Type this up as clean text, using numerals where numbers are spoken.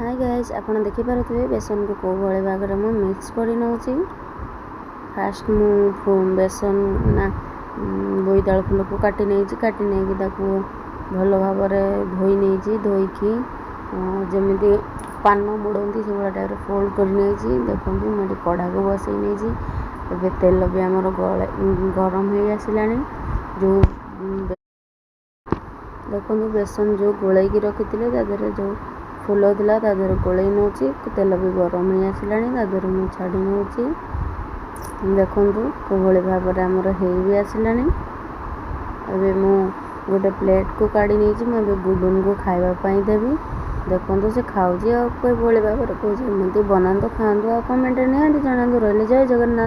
Hi guys आपण देखि पारुथिबे बेसन को को भले भाग रे मु मिक्स करि नउची। फास्ट मु बेसन ना बोईताल फूल को काटी नहीं कि ताकू भल भाव धोई नहीं धोईकी जमी पान मुड़ती से भाया टाइप फोल्ड कर नहीं देखो मुझे कढ़ा को बसई नहीं ए तेल भी आमर गरम हो आसला जो देखो बेसन जो गोल रखी जो फूल था तादेह गोलई नौ तेल भी गरम हो आसला तादेह मुझे छाड़ी नौ देखु कोभली भाव आमर हो भी आसला। अबे मु गोटे प्लेट को काढ़ी नहीं गुडुन को खावाई देवी देखो से खाऊँ कोई भाव कौन बनातु खातु आ कमेंट निहाती जनातु रही जय जगन्नाथ।